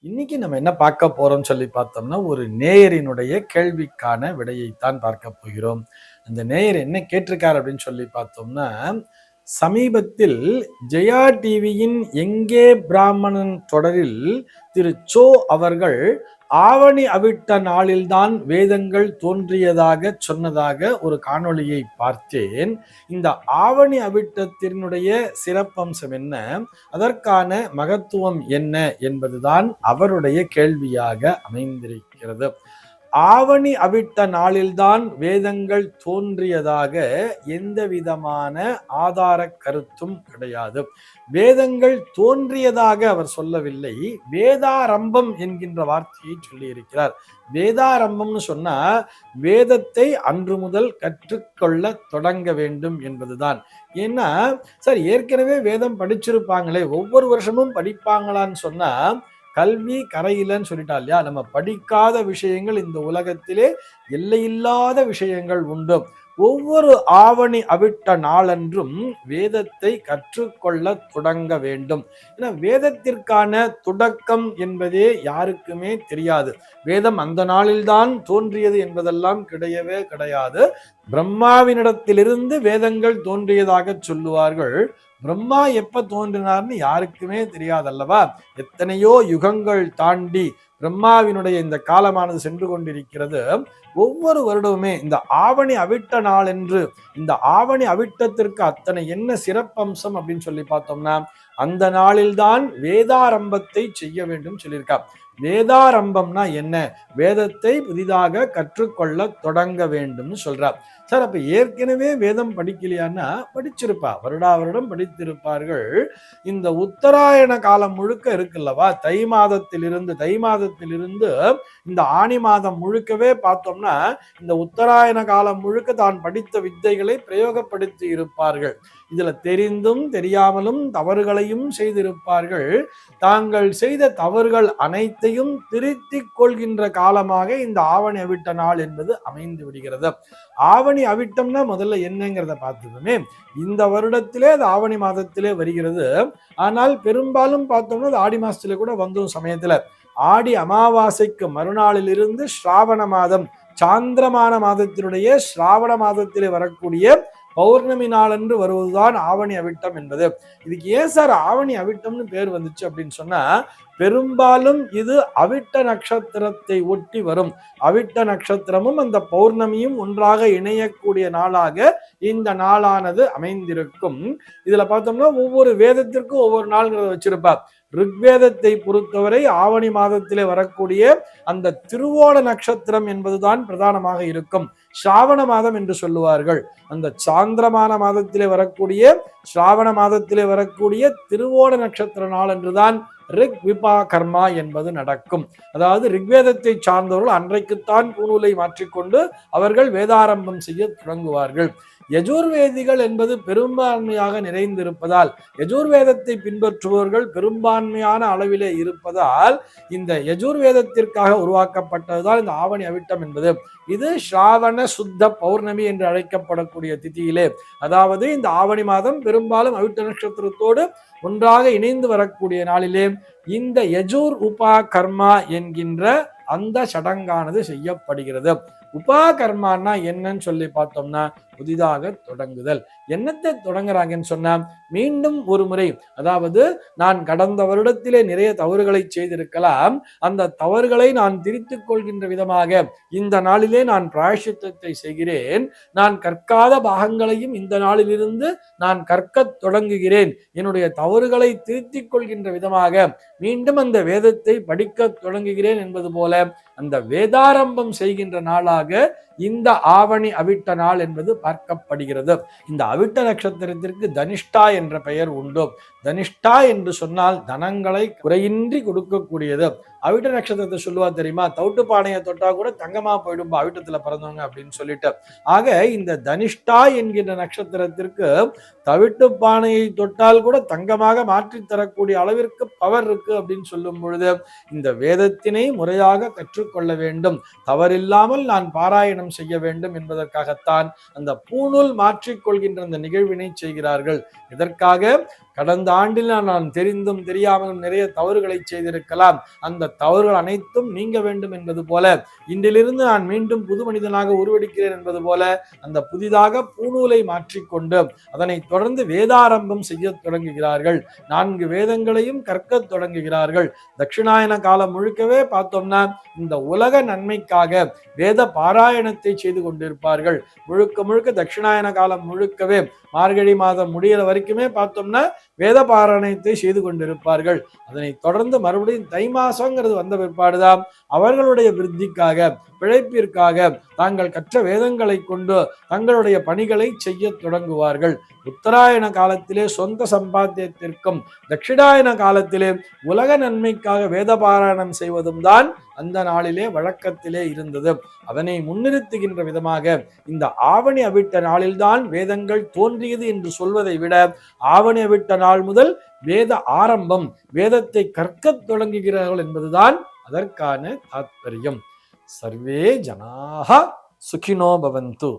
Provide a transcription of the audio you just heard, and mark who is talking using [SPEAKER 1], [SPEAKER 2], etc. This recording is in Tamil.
[SPEAKER 1] இன்னைக்கு நம்ம என்ன பார்க்க போறோம்னு சொல்லி பார்த்தோம்னா, ஒரு நேயரினுடைய கேள்விக்கான விடையைத்தான் பார்க்க போகிறோம். அந்த நேயர் என்ன கேட்டிருக்கார் அப்படின்னு சொல்லி பார்த்தோம்னா, சமீபத்தில் ஜெயா டிவியின் எங்கே பிராமணன் தொடரில் திரு சோ அவர்கள் ஆவணி அவிட்ட நாளில்தான் வேதங்கள் தோன்றியதாக சொன்னதாக ஒரு காணொளியை பார்த்தேன். இந்த ஆவணி அவிட்டத்தினுடைய சிறப்பம்சம் என்ன, அதற்கான மகத்துவம் என்ன என்பதுதான் அவருடைய கேள்வியாக அமைந்திருக்கிறது. ஆவணி அவிட்ட நாளில்தான் வேதங்கள் தோன்றியதாக எந்த விதமான ஆதார கருத்தும் கிடையாது. வேதங்கள் தோன்றியதாக அவர் சொல்லவில்லை, வேதாரம்பம் என்கின்ற வார்த்தையை சொல்லியிருக்கிறார். வேதாரம்பம்னு சொன்னா வேதத்தை அன்று முதல் கற்றுக்கொள்ள தொடங்க வேண்டும் என்பதுதான். ஏன்னா சார் ஏற்கனவே வேதம் படிச்சிருப்பாங்களே, ஒவ்வொரு வருஷமும் படிப்பாங்களான்னு சொன்னா கல்வி கரையிலன்னு சொல்லிட்டா இல்லையா. நம்ம படிக்காத விஷயங்கள் இந்த உலகத்திலே எல்லையில்லாத விஷயங்கள் உண்டு. ஒவ்வொரு ஆவணி அவிட்ட நாளன்றும் வேதத்தை கற்றுக்கொள்ள தொடங்க வேண்டும். ஏன்னா வேதத்திற்கான தொடக்கம் என்பதே யாருக்குமே தெரியாது. வேதம் அந்த நாளில்தான் தோன்றியது என்பதெல்லாம் கிடையவே கிடையாது. பிரம்மாவினிடத்திலிருந்து வேதங்கள் தோன்றியதாக சொல்லுவார்கள். பிரம்மா எப்ப தோன்றினார்னு யாருக்குமே தெரியாதல்லவா. எத்தனையோ யுகங்கள் தாண்டி பிரம்மாவினுடைய இந்த காலமானது சென்று கொண்டிருக்கிறது. ஒவ்வொரு வருடமுமே இந்த ஆவணி அவிட்ட நாள் என்று, இந்த ஆவணி அவிட்டத்திற்கு அத்தனை என்ன சிறப்பம்சம் அப்படின்னு சொல்லி பார்த்தோம்னா, அந்த நாளில்தான் வேதாரம்பத்தை செய்ய வேண்டும் சொல்லியிருக்கார். வேதாரம்பம்னா என்ன, வேதத்தை புதிதாக கற்றுக்கொள்ள தொடங்க வேண்டும்னு சொல்றார். சார் அப்ப ஏற்கனவே வேதம் படிக்கலையான்னா படிச்சிருப்பா, வருடா வருடம் படித்திருப்பார்கள். இந்த உத்தராயண காலம் முழுக்க இருக்குல்லவா, தை மாதத்திலிருந்து இந்த ஆணி மாதம் முழுக்கவே பார்த்தோம்னா இந்த உத்தராயண காலம் முழுக்க தான் படித்த வித்தைகளை பிரயோகப்படுத்தி இருப்பார்கள். இதுல தெரிந்தும் தெரியாமலும் தவறுகளையும் செய்திருப்பார்கள். தாங்கள் செய்த தவறுகள் அனைத்தையும் திருத்திக் கொள்கின்ற காலமாக இந்த ஆவணி அவிட்ட நாள் என்பது அமைந்து விடுகிறது. ஆவணி அவிட்டம்னா முதல்ல என்னங்கிறத பார்த்துக்கோமே. இந்த வருடத்திலே அது ஆவணி மாதத்திலே வருகிறது. ஆனால் பெரும்பாலும் பார்த்தோம்னா அது ஆடி மாசத்துல கூட வந்தும் சமயத்துல ஆடி அமாவாசைக்கு மறுநாளிலிருந்து ஸ்ராவண மாதம், சாந்திரமான மாதத்தினுடைய ஸ்ராவண மாதத்திலே வரக்கூடிய பௌர்ணமி நாளன்று வருவதுதான் ஆவணி அவிட்டம் என்பது. இதுக்கு ஏன் சார் ஆவணி அவிட்டம்னு பேர் வந்துச்சு அப்படின்னு சொன்னா, பெரும்பாலும் இது அவிட்ட நட்சத்திரத்தை ஒட்டி வரும். அவிட்ட நட்சத்திரமும் அந்த பௌர்ணமியும் ஒன்றாக இணையக்கூடிய நாளாக இந்த நாளானது அமைந்திருக்கும். இதுல பார்த்தோம்னா ஒவ்வொரு வேதத்திற்கும் ஒவ்வொரு நாள்ங்கிறத வச்சிருப்பார். ரிக்வேதத்தை பொறுத்தவரை ஆவணி மாதத்திலே வரக்கூடிய அந்த திருவோண நட்சத்திரம் என்பதுதான் பிரதானமாக இருக்கும். ஸ்ராவண மாதம் என்று சொல்லுவார்கள். அந்த சாந்திரமான மாதத்திலே வரக்கூடிய ஸ்ராவண மாதத்திலே வரக்கூடிய திருவோண நட்சத்திர நாள் என்றுதான் ரிக் விபா கர்மா என்பது நடக்கும். அதாவது ரிக்வேதத்தை சார்ந்தவர்கள் அன்றைக்குத்தான் பூநூலை மாற்றிக்கொண்டு அவர்கள் வேதாரம்பம் செய்ய தொடங்குவார்கள். யஜுர்வேதிகள் என்பது பெரும்பான்மையாக நிறைந்திருப்பதால், யஜுர்வேதத்தை பின்பற்றுபவர்கள் பெரும்பான்மையான அளவிலே இருப்பதால் இந்த யஜுர்வேதத்திற்காக உருவாக்கப்பட்டதுதான் இந்த ஆவணி அவிட்டம் என்பது. இது ஸ்ராவண சுத்த பௌர்ணமி என்று அழைக்கப்படக்கூடிய திதியிலே, அதாவது இந்த ஆவணி மாதம் பெரும்பாலும் அவிட்ட நட்சத்திரத்தோடு ஒன்றாக இணைந்து வரக்கூடிய நாளிலே இந்த யஜூர் உபா கர்மா என்கின்ற அந்த சடங்கானது செய்யப்படுகிறது. உபா கர்மானா என்னன்னு சொல்லி பார்த்தோம்னா புதிதாக தொடங்குதல். என்னத்தை தொடங்குறாங்கன்னு சொன்னா, மீண்டும் ஒரு முறை, அதாவது நான் கடந்த வருடத்திலே நிறைய தவறுகளை செய்திருக்கலாம், அந்த தவறுகளை நான் திருத்திக் கொள்கின்ற விதமாக இந்த நாளிலே நான் பிராயசித்தத்தை செய்கிறேன். நான் கற்காத பாகங்களையும் இந்த நாளிலிருந்து நான் கற்க தொடங்குகிறேன். என்னுடைய தவறுகளை திருத்திக் கொள்கின்ற விதமாக மீண்டும் அந்த வேதத்தை படிக்க தொடங்குகிறேன் என்பது போல அந்த வேதாரம்பம் செய்கின்ற நாளாக இந்த ஆவணி அவிட்ட நாள் என்பது பார்க்கப்படுகிறது. இந்த அவிட்ட நட்சத்திரத்திற்கு தனிஷ்டா என்ற பெயர் உண்டு. தனிஷ்டா என்று சொன்னால் தனங்களை குறையின்றி கொடுக்கக்கூடியது. அவிட்ட நட்சத்திரத்தை சொல்லுவா தெரியுமா, தவிட்டு பானையை தொட்டா கூட தங்கமா போயிடும் அவிட்டத்துல பிறந்தவங்க அப்படின்னு சொல்லிட்டு. ஆக இந்த தனிஷ்டா என்கின்ற நட்சத்திரத்திற்கு தவிட்டு பானையை தொட்டால் கூட தங்கமாக மாற்றி தரக்கூடிய அளவிற்கு பவர் இருக்கு அப்படின்னு சொல்லும் பொழுது இந்த வேதத்தினை முறையாக கற்றுக்கொள்ள வேண்டும், தவறில்லாமல் நான் பாராயணம் செய்ய வேண்டும் என்பதற்காகத்தான் அந்த பூநூல் மாற்றிக்கொள்கின்ற அந்த நிகழ்வினை செய்கிறார்கள். இதற்காக கடந்த ஆண்டில் நான் தெரிந்தும் தெரியாமலும் நிறைய தவறுகளை செய்திருக்கலாம், அந்த தவறுகள் அனைத்தும் நீங்க வேண்டும் என்பது போல, இன்றிலிருந்து நான் மீண்டும் புது மனிதனாக உருவெடுக்கிறேன் என்பது போல அந்த புதிதாக பூநூலை மாற்றிக்கொண்டு அதனை தொடர்ந்து வேதாரம்பம் செய்ய தொடங்குகிறார்கள். 4 வேதங்களையும் கற்க தொடங்குகிறார்கள். தட்சிணாயன காலம் முழுக்கவே பார்த்தோம்னா இந்த உலக நன்மைக்காக வேத பாராயணத்தை செய்து கொண்டிருப்பார்கள். முழுக்க முழுக்க தட்சிணாயன காலம் முழுக்கவே மார்கழி மாதம் முடிகிற வரைக்குமே பார்த்தோம்னா வேத பாராயணத்தை செய்து கொண்டிருப்பார்கள். அதனை தொடர்ந்து மறுபடியும் தை மாசங்கிறது வந்த பிற்பாடுதான் அவர்களுடைய விருத்திக்காக, பிழைப்பிற்காக தாங்கள் கற்ற வேதங்களை கொண்டு தங்களுடைய பணிகளை செய்ய தொடங்குவார்கள். உத்தராயண காலத்திலே சொந்த சம்பாத்தியத்திற்கும், தட்சிணாயன காலத்திலே உலக நன்மைக்காக வேத பாராயணம் செய்வதும் தான் அந்த நாளிலே வழக்கத்திலே இருந்தது. அதனை முன்னிறுத்துகின்ற விதமாக இந்த ஆவணி அவிட்ட நாளில்தான் வேதங்கள் தோன்றியது என்று சொல்வதை விட, ஆவணி அவிட்ட நாள் முதல் வேத ஆரம்பம், வேதத்தை கற்கத் தொடங்குகிறார்கள் என்பதுதான் அதற்கான தாத்பரியம். சர்வே ஜனாஹ சுகினோ பவந்து.